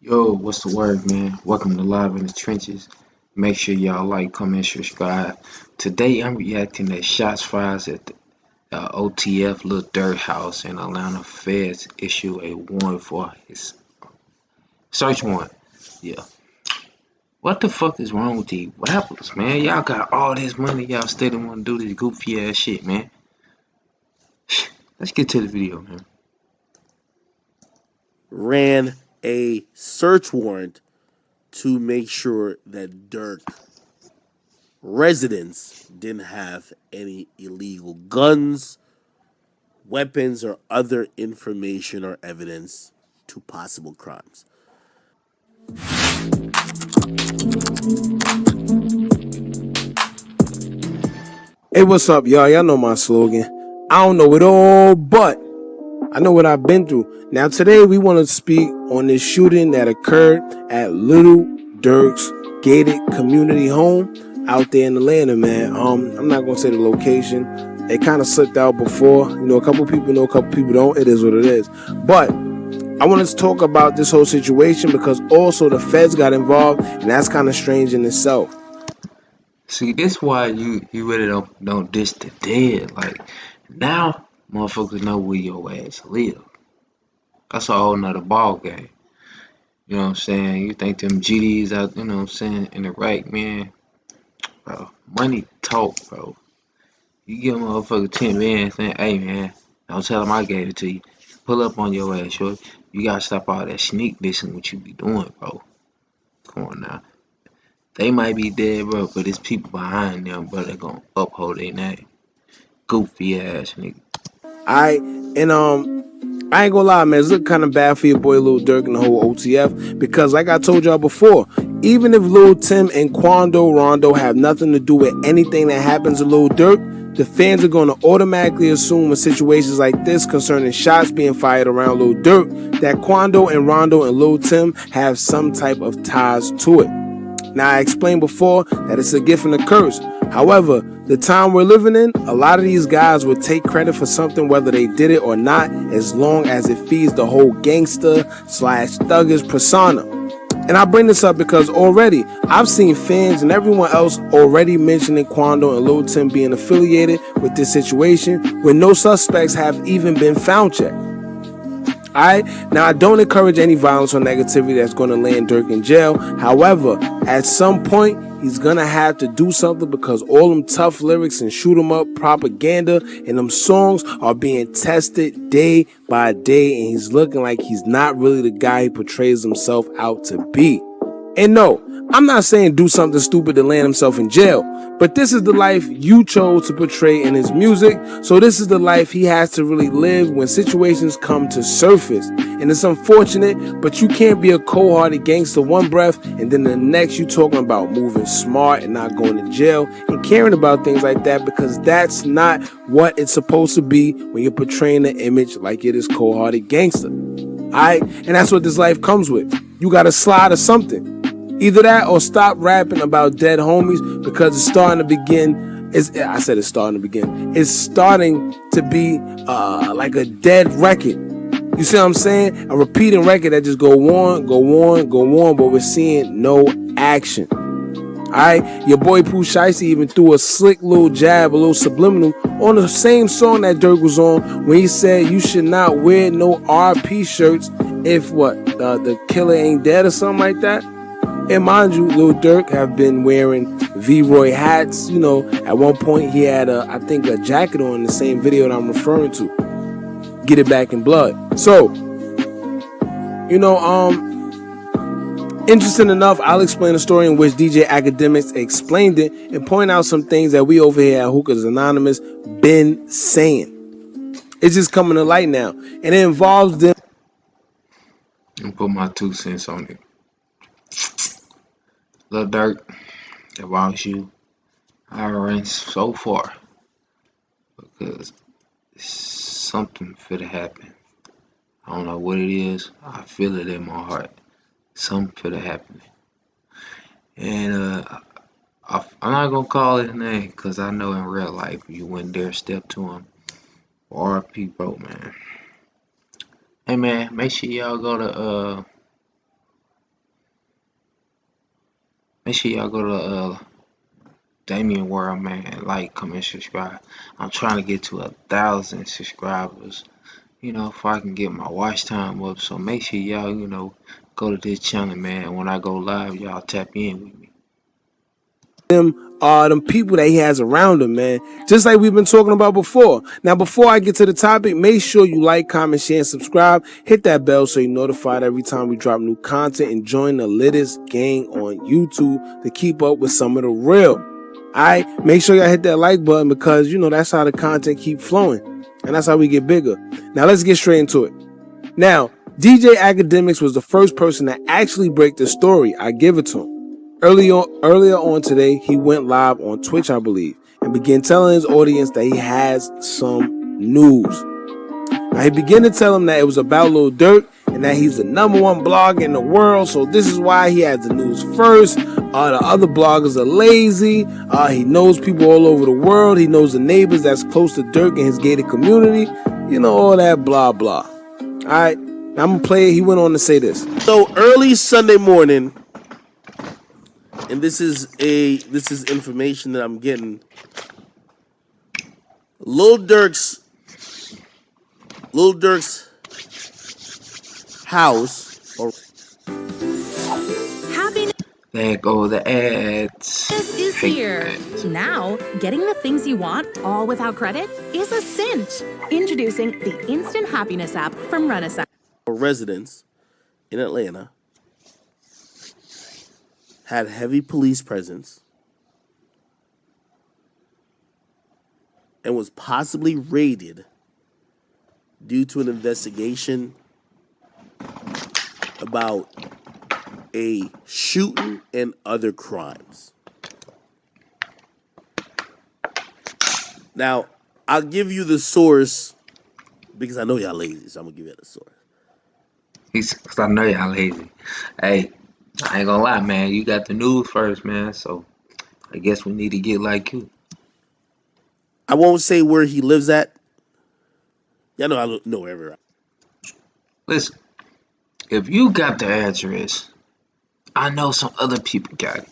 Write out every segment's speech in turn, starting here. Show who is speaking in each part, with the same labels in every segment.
Speaker 1: Yo, what's the word, man? Welcome to Live in the Trenches. Make sure y'all like, comment, subscribe. Today I'm reacting to shots fired at the OTF Lildurk house in Atlanta. Feds issue a warrant for his search warrant. Yeah. What the fuck is wrong with these rappers, man? Y'all got all this money, y'all still want to do this goofy ass shit, man. Let's get to the video, man.
Speaker 2: Ran a search warrant to make sure that Dirk residents didn't have any illegal guns, weapons, or other information or evidence to possible crimes.
Speaker 3: Hey, what's up, y'all? Y'all know my slogan. I don't know it all, but I know what I've been through. Now, today we want to speak on this shooting that occurred at Little Dirk's gated community home out there in Atlanta, man. I'm not gonna say the location. It kind of slipped out before. You know, a couple people know, a couple people don't. It is what it is. But I want to talk about this whole situation because also the feds got involved, and that's kind of strange in itself.
Speaker 1: See, this why you really don't diss the dead. Like now, motherfuckers know where your ass live. That's a whole nother ball game. You know what I'm saying? You think them GDs out, you know what I'm saying, in the right, man, bro. Money talk, bro. You give a motherfucker 10 bands, saying, hey man, don't tell them I gave it to you. Pull up on your ass, short. You gotta stop all that sneak dissing what you be doing, bro. Come on now. They might be dead, bro, but it's people behind them, bro, that gonna uphold their name. Goofy ass nigga.
Speaker 3: I and I ain't gonna lie, man. It's looking kind of bad for your boy Lil Durk and the whole OTF because, like I told y'all before, even if Lil Tim and Quando Rondo have nothing to do with anything that happens to Lil Durk, the fans are going to automatically assume in situations like this concerning shots being fired around Lil Durk that Quando and Rondo and Lil Tim have some type of ties to it. Now, I explained before that it's a gift and a curse. However, the time we're living in, a lot of these guys would take credit for something whether they did it or not, as long as it feeds the whole gangster slash thuggish persona. And I bring this up because already I've seen fans and everyone else already mentioning Quando and Lil Tim being affiliated with this situation when no suspects have even been found checked. Alright, now I don't encourage any violence or negativity that's going to land Dirk in jail. However, at some point, he's going to have to do something because all them tough lyrics and shoot 'em up propaganda and them songs are being tested day by day, and he's looking like he's not really the guy he portrays himself out to be. And no, I'm not saying do something stupid to land himself in jail, but this is the life you chose to portray in his music, so this is the life he has to really live when situations come to surface. And it's unfortunate, but you can't be a cold-hearted gangster one breath and then the next you talking about moving smart and not going to jail and caring about things like that, because that's not what it's supposed to be when you're portraying an image like it is cold-hearted gangster. Alright? And that's what this life comes with. You gotta slide or something. Either that or stop rapping about dead homies because it's starting to begin. I said it's starting to begin. It's starting to be like a dead record. You see what I'm saying? A repeating record that just go on, go on, go on, but we're seeing no action. Alright, your boy Pooh Shiesty even threw a slick little jab, a little subliminal on the same song that Dirk was on when he said you should not wear no RP shirts if the killer ain't dead or something like that. And mind you, Lil Durk have been wearing V-Roy hats. You know, at one point he had I think a jacket on in the same video that I'm referring to. Get it back in blood. So, you know, interesting enough, I'll explain a story in which DJ Academics explained it and point out some things that we over here at Hookahs Anonymous been saying. It's just coming to light now, and it involves them.
Speaker 1: And put my 2 cents on it. Lil Durk, about you, I ran so far because something finna happen. I don't know what it is. I feel it in my heart. Something finna happen. And I'm not gonna call his name because I know in real life you wouldn't dare step to him. RP bro, man. Hey man, make sure y'all go to Make sure y'all go to Damien World, man. Like, comment, subscribe. I'm trying to get to 1,000 subscribers. If I can get my watch time up. So make sure y'all, go to this channel, man. When I go live, y'all tap in with me.
Speaker 3: Them people that he has around him, man. Just like we've been talking about before. Now, before I get to the topic, make sure you like, comment, share, and subscribe. Hit that bell so you're notified every time we drop new content, and join the latest gang on YouTube to keep up with some of the real. Alright, make sure y'all hit that like button because that's how the content keep flowing. And that's how we get bigger. Now let's get straight into it. Now, DJ Academics was the first person to actually break the story. I give it to him. Earlier on today, he went live on Twitch, I believe, and began telling his audience that he has some news. Now, he began to tell him that it was about Lil Durk and that he's the #1 blogger in the world, so this is why he has the news first. The other bloggers are lazy. He knows people all over the world. He knows the neighbors that's close to Durk and his gated community. All that blah, blah. All right, now I'm going to play it. He went on to say this.
Speaker 2: So early Sunday morning, and this is information that I'm getting. Lil Durk's house, or
Speaker 1: There go the ads.
Speaker 4: This is here. Now, getting the things you want all without credit is a cinch. Introducing the Instant Happiness app from Renaissance.
Speaker 2: residence in Atlanta had heavy police presence and was possibly raided due to an investigation about a shooting and other crimes. Now, I'll give you the source because I know y'all lazy, so I'm gonna give you the source.
Speaker 1: Cause I know y'all lazy. Hey, I ain't gonna lie, man. You got the news first, man. So I guess we need to get like you.
Speaker 2: I won't say where he lives at. Y'all know I know wherever.
Speaker 1: Listen, if you got the address, I know some other people got it.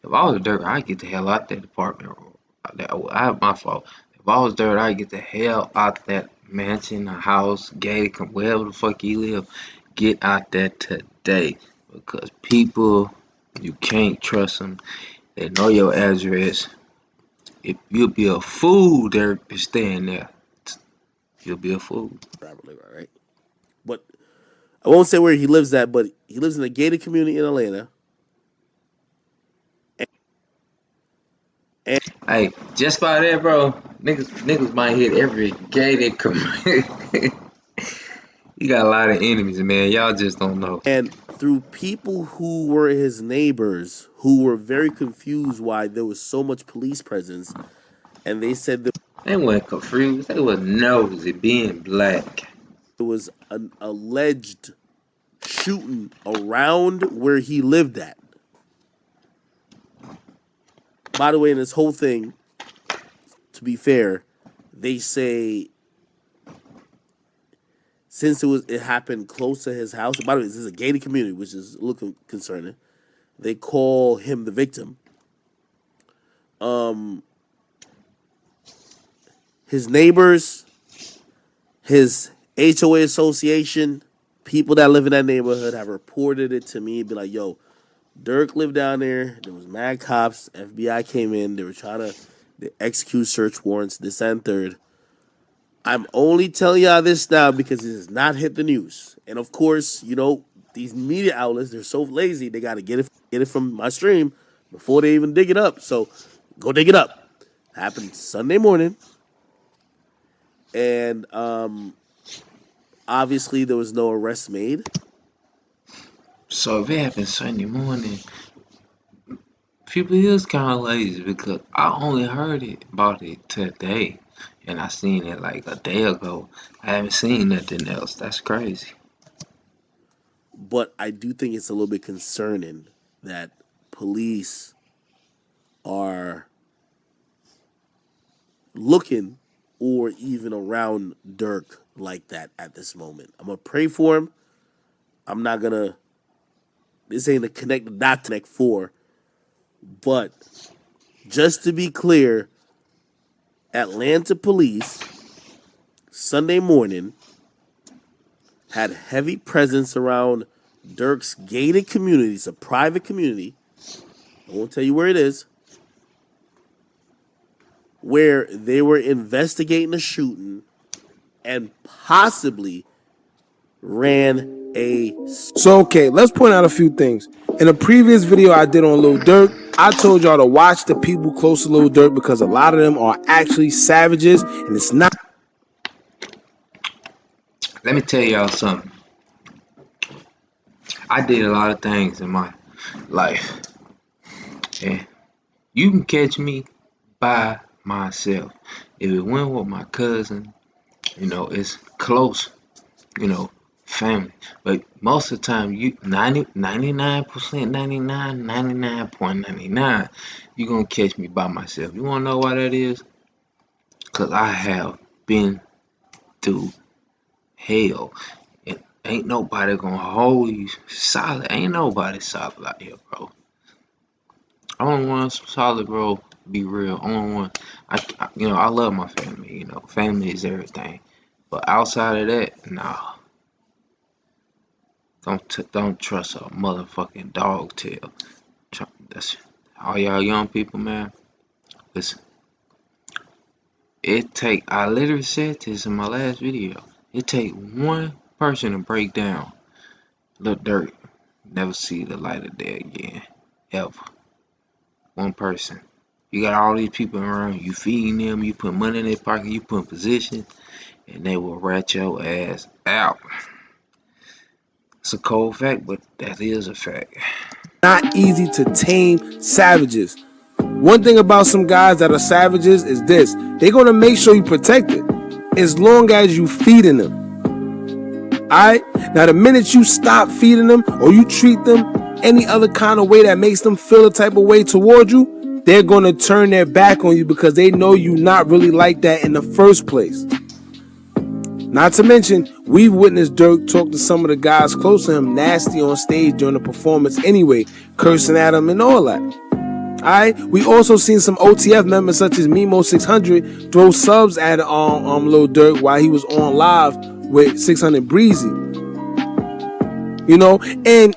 Speaker 1: If I was Dirt, I'd get the hell out that apartment. I have my fault. If I was Dirt, I'd get the hell out that mansion, a house, gated, wherever the fuck you live. Get out there today. Because people, you can't trust them. They know your address. If you'll be a fool there staying there, you'll be a fool.
Speaker 2: Right? But I won't say where he lives at, but he lives in a gated community in Atlanta.
Speaker 1: Hey, just by that, bro, niggas might hit every gated community. You got a lot of enemies, man. Y'all just don't know.
Speaker 2: And through people who were his neighbors, who were very confused why there was so much police presence, and they said that
Speaker 1: They weren't confused. They was nosy, being black.
Speaker 2: there was an alleged shooting around where he lived at. By the way, in this whole thing, to be fair, they say since it happened close to his house. By the way, this is a gated community, which is a little concerning. They call him the victim. His neighbors, his HOA association, people that live in that neighborhood have reported it to me. Be like, yo, Durk lived down there. There was mad cops. FBI came in. They were trying to execute search warrants, this and third. I'm only telling y'all this now because it has not hit the news. And of course, these media outlets, they're so lazy, they got to get it from my stream before they even dig it up. So go dig it up. It happened Sunday morning. And obviously there was no arrest made.
Speaker 1: So if it happened Sunday morning, people is kind of lazy because I only heard about it today. And I seen it like a day ago. I haven't seen nothing else. That's crazy.
Speaker 2: But I do think it's a little bit concerning that police are looking or even around Durk like that at this moment. I'm going to pray for him. I'm not going to, this ain't a connect the dot connect for, But just to be clear, Atlanta police Sunday morning had heavy presence around Durk's gated community. It's a private community. I won't tell you where it is. Where they were investigating a shooting and possibly ran a.
Speaker 3: So, okay, let's point out a few things. In a previous video I did on Lil Durk, I told y'all to watch the people close to Lil Durk because a lot of them are actually savages, and it's not.
Speaker 1: Let me tell y'all something. I did a lot of things in my life, and you can catch me by myself. If it went with my cousin, it's close, family. But most of the time, 99%, 99.99, you're going to catch me by myself. You want to know why that is? Because I have been through hell. And ain't nobody going to hold you solid. Ain't nobody solid out here, bro. Only one solid, bro. Be real. Only one. I love my family. Family is everything. But outside of that, nah. Don't trust a motherfucking dog tail. That's all y'all young people, man. Listen, I literally said this in my last video. It take one person to break down Lil Durk. Never see the light of day again. Ever. One person. You got all these people around you feeding them, you put money in their pocket, you put in position, and they will rat your ass out. It's a cold fact, but that is a fact.
Speaker 3: Not easy to tame savages. One thing about some guys that are savages is this: they're gonna make sure you protect it, as long as you feeding them. Alright? Now the minute you stop feeding them or you treat them any other kind of way that makes them feel a type of way toward you, they're gonna turn their back on you because they know you not really like that in the first place. Not to mention, we've witnessed Durk talk to some of the guys close to him nasty on stage during the performance anyway, cursing at him and all that. Alright, we also seen some OTF members such as Mimo600 throw subs at Lil Durk while he was on live with 600 Breezy. And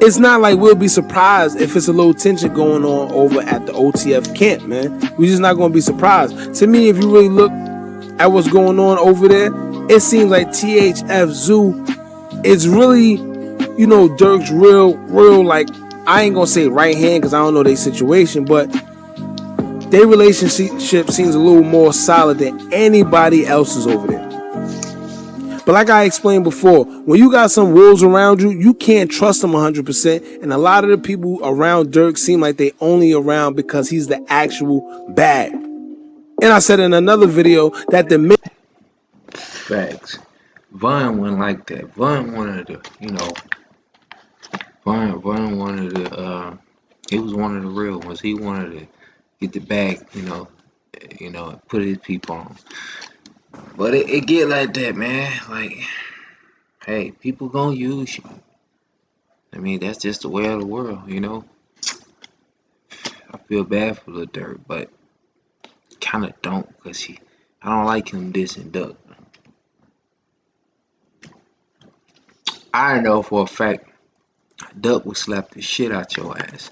Speaker 3: it's not like we'll be surprised if it's a little tension going on over at the OTF camp, man. We're just not going to be surprised. To me, if you really look at what's going on over there, it seems like THF Zoo is really, Durk's real, like, I ain't gonna say right hand because I don't know their situation, but their relationship seems a little more solid than anybody else's over there. But like I explained before, when you got some wolves around you, you can't trust them 100%. And a lot of the people around Durk seem like they only around because he's the actual bad. And I said in another video that the
Speaker 1: Facts. Vaughn wasn't like that. Vaughn wanted to, Vaughn wanted to, he was one of the real ones. He wanted to get the bag, put his people on. But it get like that, man. Like, hey, people gonna use you. I mean, that's just the way of the world, I feel bad for Lil Durk, but kind of don't, because I don't like him dissing Duck. I know for a fact Duck will slap the shit out your ass.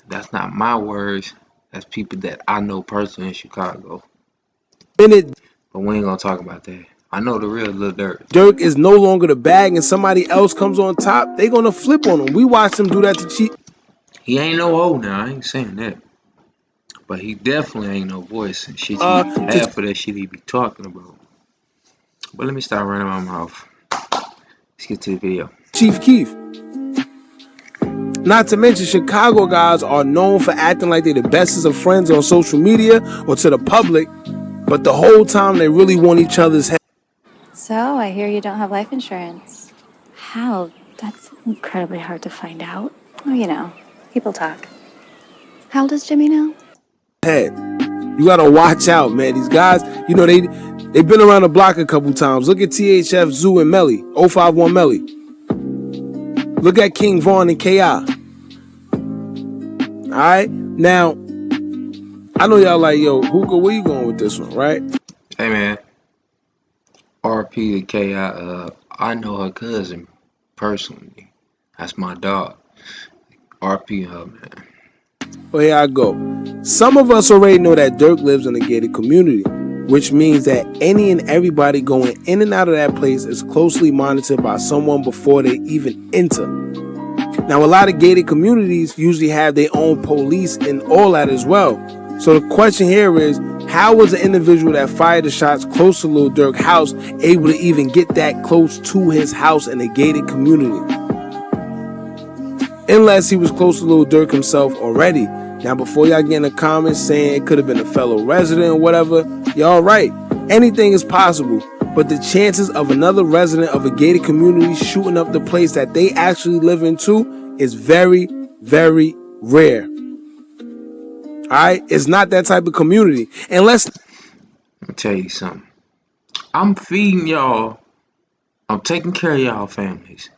Speaker 1: That's not my words. That's people that I know personally in Chicago.
Speaker 3: minute
Speaker 1: But we ain't gonna talk about that. I know the real Lil Durk.
Speaker 3: Durk is no longer the bag and somebody else comes on top, they gonna flip on him. We watched him do that to Chief.
Speaker 1: He ain't no old now, I ain't saying that. But he definitely ain't no voice and shit. Half of that shit he be talking about. But let me stop running my mouth. Let's get to the video.
Speaker 3: Chief Keef. Not to mention, Chicago guys are known for acting like they're the bestest of friends on social media or to the public, but the whole time they really want each other's head.
Speaker 5: So, I hear you don't have life insurance. How? That's incredibly hard to find out. Oh, people talk. How old does Jimmy know?
Speaker 3: Head. You gotta watch out, man. These guys, they've been around the block a couple times. Look at THF Zoo and Melly, 051 Melly. Look at King Vaughn and KI. right, now I know y'all like, yo, Hookah, where you going with this one, right?
Speaker 1: Hey man, RP to K. I know her cousin personally. That's my dog. RP her, man.
Speaker 3: Well, here I go. Some of us already know that Dirk lives in a gated community, which means that any and everybody going in and out of that place is closely monitored by someone before they even enter. Now, a lot of gated communities usually have their own police and all that as well. So the question here is, how was the individual that fired the shots close to Lil Durk's house able to even get that close to his house in a gated community? Unless he was close to Lil Durk himself already. Now, before y'all get in the comments saying it could have been a fellow resident or whatever, y'all right. Anything is possible. But the chances of another resident of a gated community shooting up the place that they actually live in too is very, very rare. Alright? It's not that type of community. And
Speaker 1: Let me tell you something. I'm feeding y'all. I'm taking care of y'all families.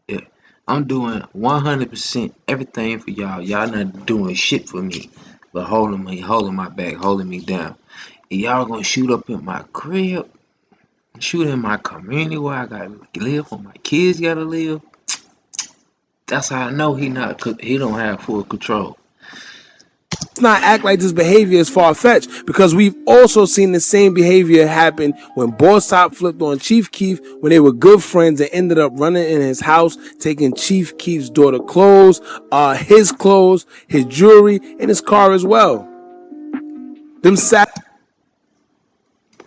Speaker 1: Yeah. I'm doing 100% everything for y'all. Y'all not doing shit for me. But holding my back, holding me down. And y'all gonna shoot up in my crib, shoot in my community where I gotta live, where my kids gotta live. That's how I know he don't have full control.
Speaker 3: not act like this behavior is far-fetched, because we've also seen the same behavior happen when Boss Top flipped on Chief Keef when they were good friends and ended up running in his house, taking Chief Keef's daughter clothes, his clothes, his jewelry, and his car as well. Them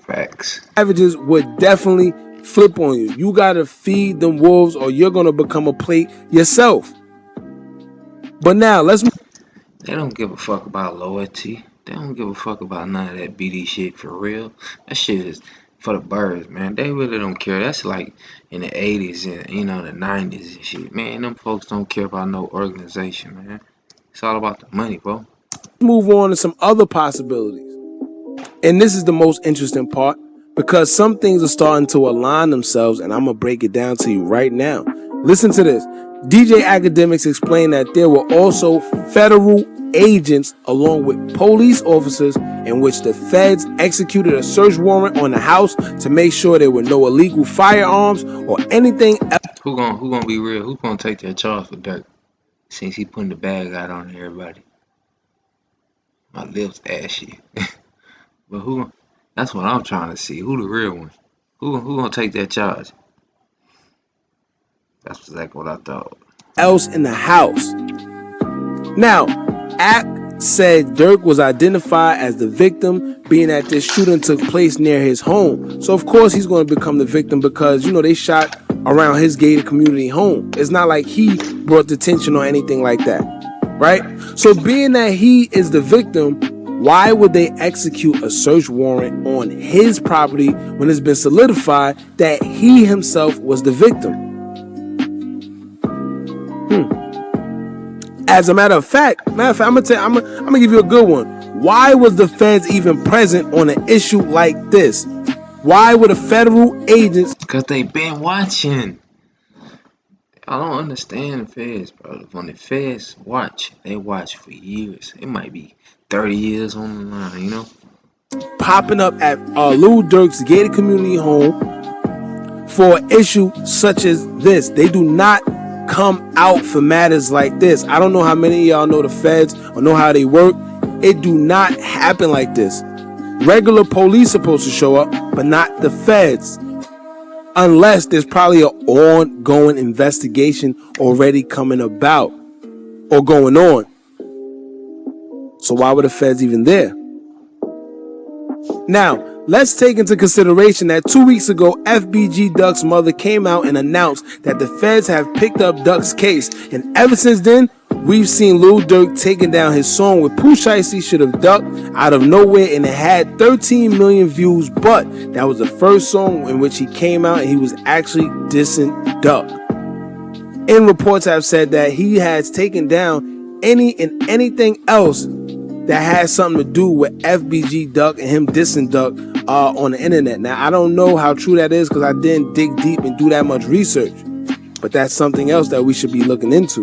Speaker 1: Facts.
Speaker 3: savages would definitely flip on you. You gotta feed them wolves or you're gonna become a plate yourself. But now let's
Speaker 1: They don't give a fuck about loyalty. They don't give a fuck about none of that BD shit for real. That shit is for the birds, man. They really don't care. That's like in the 80s and the 90s and shit. Man, them folks don't care about no organization, man. It's all about the money, bro.
Speaker 3: move on to some other possibilities. And this is the most interesting part, because some things are starting to align themselves, and I'm going to break it down to you right now. Listen to this. DJ Academics explained that there were also federal agents along with police officers in which the feds executed a search warrant on the house to make sure there were no illegal firearms or anything else.
Speaker 1: Who gonna be real? Who's gonna take that charge for Dirk? Since he putting the bag out on everybody. My lips ashy. But who? That's what I'm trying to see. Who the real one? Who gonna take that charge? That's exactly what I thought.
Speaker 3: Else in the house. Now, Ack said Dirk was identified as the victim, being that this shooting took place near his home. So of course he's going to become the victim because they shot around his gated community home. It's not like he brought the attention or anything like that, right? So being that he is the victim, why would they execute a search warrant on his property when it's been solidified that he himself was the victim? As a matter of fact, I'm gonna give you a good one. Why was the feds even present on an issue like this? Why were the federal agents?
Speaker 1: Because they been watching. I don't understand the feds, bro. When the feds watch, they watch for years. It might be 30 years on the line,
Speaker 3: Popping up at Lil Durk's gated community home for an issue such as this. They do not come out for matters like this. I don't know how many of y'all know the feds or know how they work. It do not happen like this. Regular police supposed to show up, but not the feds. Unless there's probably an ongoing investigation already coming about or going on. So why were the feds even there? Now, let's take into consideration that 2 weeks ago, FBG Duck's mother came out and announced that the feds have picked up Duck's case. And ever since then, we've seen Lil Durk taking down his song with Pooh Shiesty Should Have Ducked out of nowhere, and it had 13 million views, but that was the first song in which he came out and he was actually dissing Duck. And reports have said that he has taken down any and anything else that has something to do with FBG Duck and him dissing Duck on the internet. Now, I don't know how true that is because I didn't dig deep and do that much research, but that's something else that we should be looking into.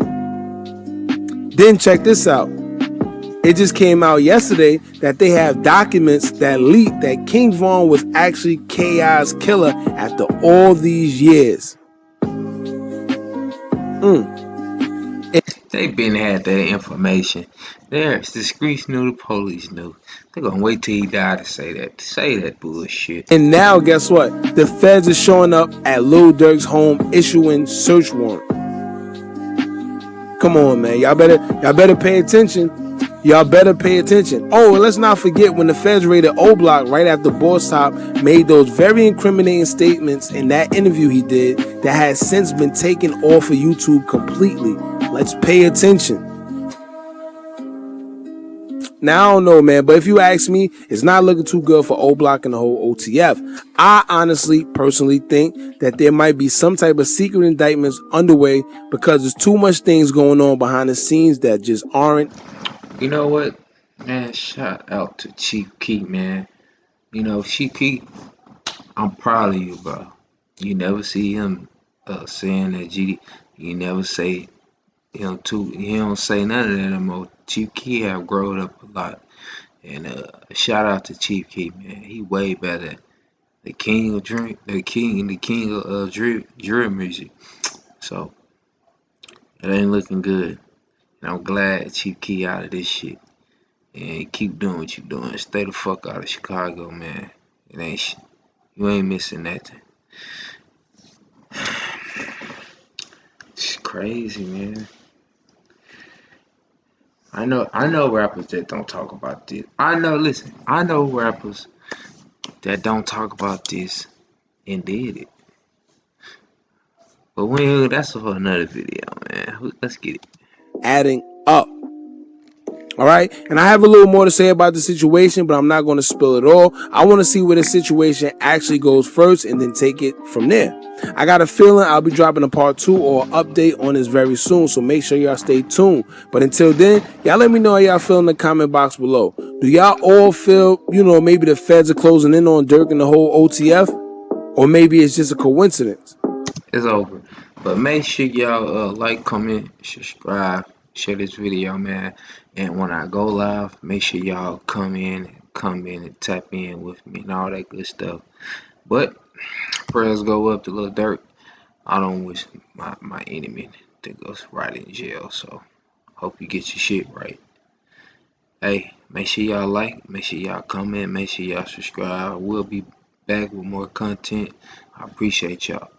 Speaker 3: Then check this out. It just came out yesterday that they have documents that leaked that King Von was actually K.I.'s killer after all these years.
Speaker 1: They been had that information. There's the streets knew, the police knew. They're gonna wait till he died to say that. To say that bullshit.
Speaker 3: And now, guess what? The feds are showing up at Lil Durk's home issuing search warrant. Come on, man. Y'all better pay attention. Y'all better pay attention. Oh, and let's not forget when the feds raided O Block right after Boss Top made those very incriminating statements in that interview he did that has since been taken off of YouTube completely. Let's pay attention. Now, I don't know, man, but if you ask me, it's not looking too good for O Block and the whole OTF. I honestly, personally think that there might be some type of secret indictments underway because there's too much things going on behind the scenes that just aren't.
Speaker 1: You know what? Man, shout out to Chief Keef, man. You know, Chief Keef, I'm proud of you, bro. You never see him saying that GD. You never say him too. He don't say none of that no more. Chief Keef have grown up a lot. And shout out to Chief Keef, man. He way better. The king of drink, the king of drill music. So it ain't looking good. And I'm glad Chief Keef out of this shit. And keep doing what you doing. Stay the fuck out of Chicago, man. It ain't you ain't missing nothing. It's crazy, man. I know rappers that don't talk about this. I know rappers that don't talk about this and did it. But that's for another video, man. Let's get it.
Speaker 3: Adding up. All right. And I have a little more to say about the situation, but I'm not going to spill it all. I want to see where the situation actually goes first and then take it from there. I got a feeling I'll be dropping a part 2 or update on this very soon, so make sure y'all stay tuned. But until then, y'all let me know how y'all feel in the comment box below. Do y'all all feel, maybe the feds are closing in on Durk and the whole OTF? Or maybe it's just a coincidence?
Speaker 1: It's over. But make sure y'all like, comment, subscribe, share this video, man. And when I go live, make sure y'all come in and tap in with me and all that good stuff. But prayers go up to Lil Durk. I don't wish my enemy to go right in jail. So hope you get your shit right. Hey, make sure y'all like, make sure y'all comment, make sure y'all subscribe. We'll be back with more content. I appreciate y'all.